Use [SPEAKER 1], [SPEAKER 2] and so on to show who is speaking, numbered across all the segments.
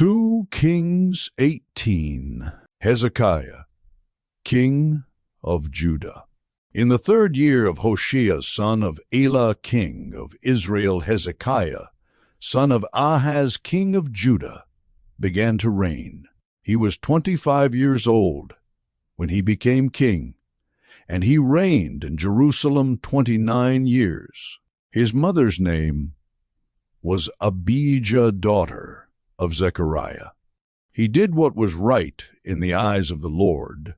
[SPEAKER 1] 2 Kings 18. Hezekiah, king of Judah. In the 3rd year of Hoshea, son of Elah, king of Israel, Hezekiah, son of Ahaz, king of Judah, began to reign. He was 25 years old when he became king, and he reigned in Jerusalem 29 years. His mother's name was Abijah, daughter of Zechariah. He did what was right in the eyes of the Lord,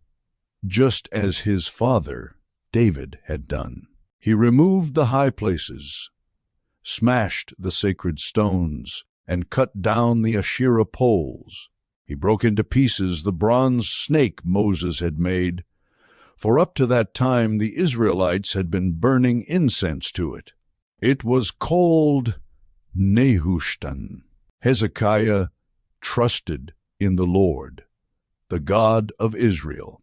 [SPEAKER 1] just as his father David had done. He removed the high places, smashed the sacred stones, and cut down the Asherah poles. He broke into pieces the bronze snake Moses had made, for up to that time the Israelites had been burning incense to it. It was called Nehushtan. Hezekiah trusted in the Lord, the God of Israel.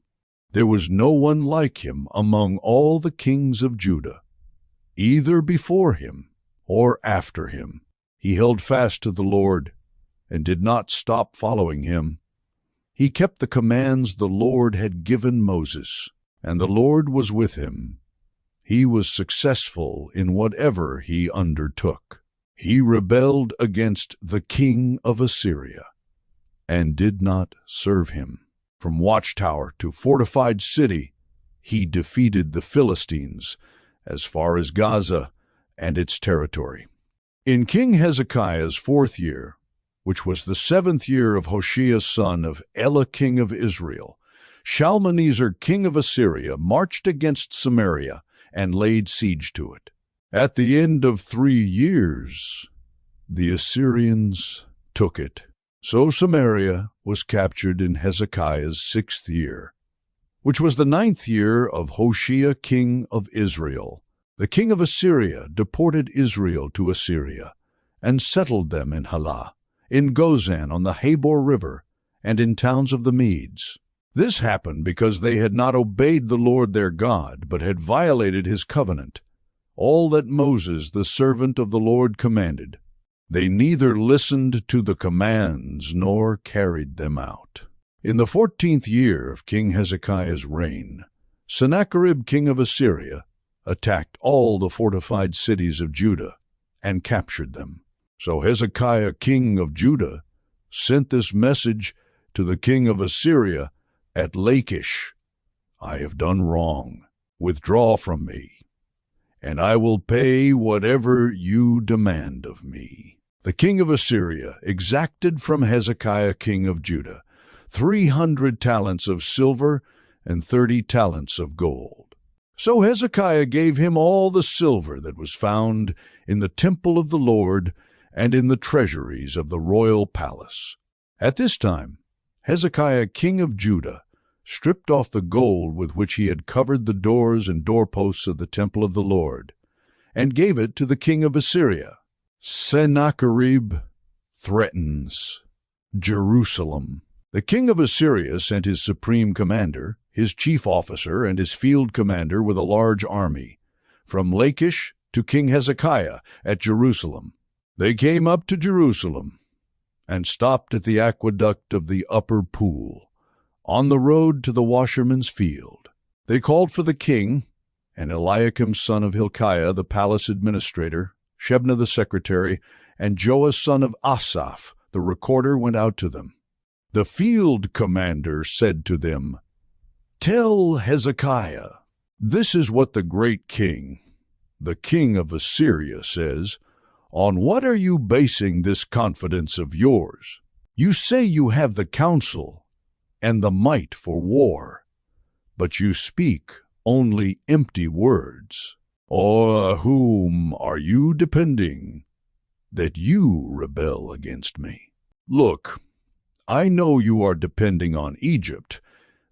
[SPEAKER 1] There was no one like him among all the kings of Judah, either before him or after him. He held fast to the Lord and did not stop following him. He kept the commands the Lord had given Moses, and the Lord was with him. He was successful in whatever he undertook. He rebelled against the king of Assyria and did not serve him. From watchtower to fortified city, he defeated the Philistines as far as Gaza and its territory. In King Hezekiah's 4th year, which was the 7th year of Hoshea son of Elah king of Israel, Shalmaneser king of Assyria marched against Samaria and laid siege to it. At the end of 3 years, the Assyrians took it. So Samaria was captured in Hezekiah's 6th year, which was the 9th year of Hoshea king of Israel. The king of Assyria deported Israel to Assyria and settled them in Halah, in Gozan on the Habor River, and in towns of the Medes. This happened because they had not obeyed the Lord their God, but had violated his covenant, all that Moses, the servant of the Lord, commanded. They neither listened to the commands nor carried them out. In the 14th year of King Hezekiah's reign, Sennacherib king of Assyria attacked all the fortified cities of Judah and captured them. So Hezekiah king of Judah sent this message to the king of Assyria at Lachish: I have done wrong. Withdraw from me, and I will pay whatever you demand of me. The king of Assyria exacted from Hezekiah king of Judah 300 talents of silver and 30 talents of gold. So Hezekiah gave him all the silver that was found in the temple of the Lord and in the treasuries of the royal palace. At this time, Hezekiah king of Judah stripped off the gold with which he had covered the doors and doorposts of the temple of the Lord, and gave it to the king of Assyria. Sennacherib threatens Jerusalem. The king of Assyria sent his supreme commander, his chief officer, and his field commander with a large army from Lachish to King Hezekiah at Jerusalem. They came up to Jerusalem and stopped at the aqueduct of the upper pool, on the road to the washerman's field. They called for the king, and Eliakim son of Hilkiah, the palace administrator, Shebna the secretary, and Joah son of Asaph, the recorder, went out to them. The field commander said to them, Tell Hezekiah, this is what the great king, the king of Assyria, says. On what are you basing this confidence of yours? You say you have the counsel and the might for war, but you speak only empty words. On whom are you depending that you rebel against me? Look, I know you are depending on Egypt,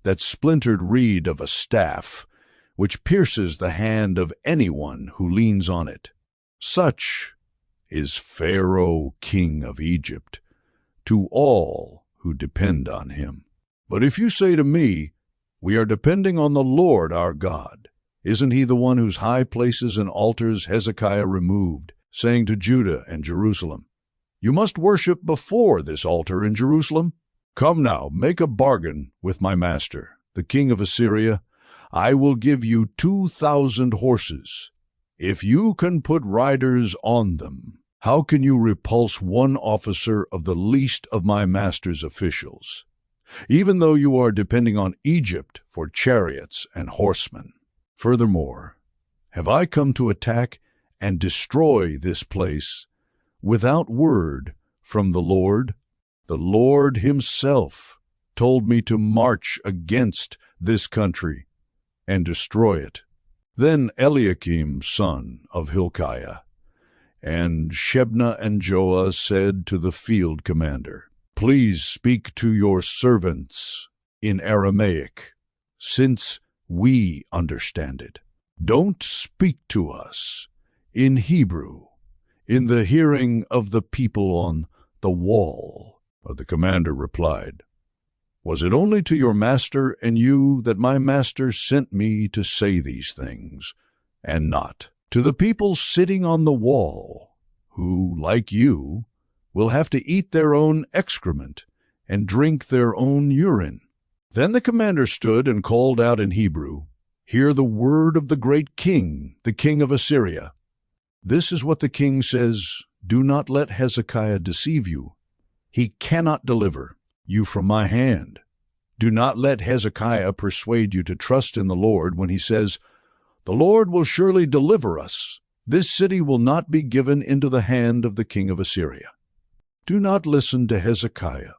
[SPEAKER 1] that splintered reed of a staff, which pierces the hand of anyone who leans on it. Such is Pharaoh, king of Egypt, to all who depend on him. But if you say to me, We are depending on the Lord our God, isn't he the one whose high places and altars Hezekiah removed, saying to Judah and Jerusalem, You must worship before this altar in Jerusalem. Come now, make a bargain with my master, the king of Assyria. I will give you 2,000 horses. If you can put riders on them, how can you repulse one officer of the least of my master's officials, even though you are depending on Egypt for chariots and horsemen? Furthermore, have I come to attack and destroy this place without word from the Lord? The Lord himself told me to march against this country and destroy it. Then Eliakim, son of Hilkiah, and Shebna and Joah said to the field commander, "Please speak to your servants in Aramaic, since we understand it. Don't speak to us in Hebrew, in the hearing of the people on the wall." But the commander replied, "Was it only to your master and you that my master sent me to say these things, and not to the people sitting on the wall, who, like you, will have to eat their own excrement and drink their own urine?" Then the commander stood and called out in Hebrew, "Hear the word of the great king, the king of Assyria. This is what the king says: Do not let Hezekiah deceive you. He cannot deliver you from my hand. Do not let Hezekiah persuade you to trust in the Lord when he says, 'The Lord will surely deliver us. This city will not be given into the hand of the king of Assyria.' Do not listen to Hezekiah.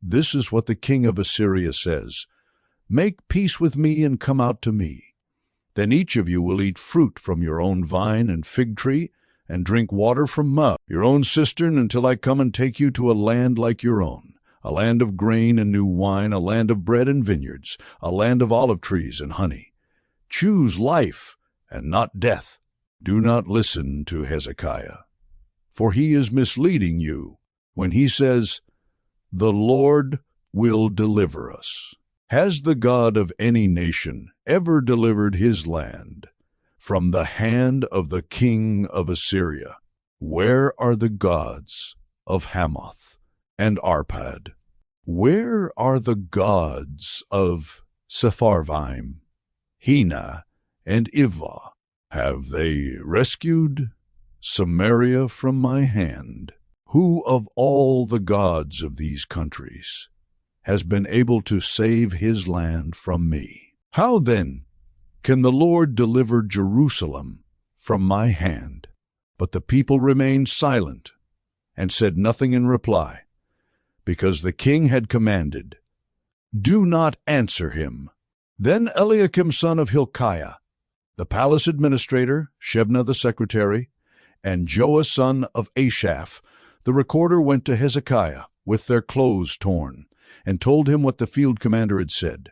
[SPEAKER 1] This is what the king of Assyria says: 'Make peace with me and come out to me. Then each of you will eat fruit from your own vine and fig tree, and drink water from your own cistern, until I come and take you to a land like your own, a land of grain and new wine, a land of bread and vineyards, a land of olive trees and honey. Choose life and not death.' Do not listen to Hezekiah, for he is misleading you when he says, 'The Lord will deliver us.' Has the God of any nation ever delivered his land from the hand of the king of Assyria? Where are the gods of Hamath and Arpad? Where are the gods of Sepharvaim, Hena, and Ivvah? Have they rescued Samaria from my hand? Who of all the gods of these countries has been able to save his land from me? How then can the Lord deliver Jerusalem from my hand?" But the people remained silent and said nothing in reply, because the king had commanded, "Do not answer him." Then Eliakim, son of Hilkiah, the palace administrator, Shebna the secretary, and Joah, son of Ashaph, the recorder, went to Hezekiah with their clothes torn, and told him what the field commander had said.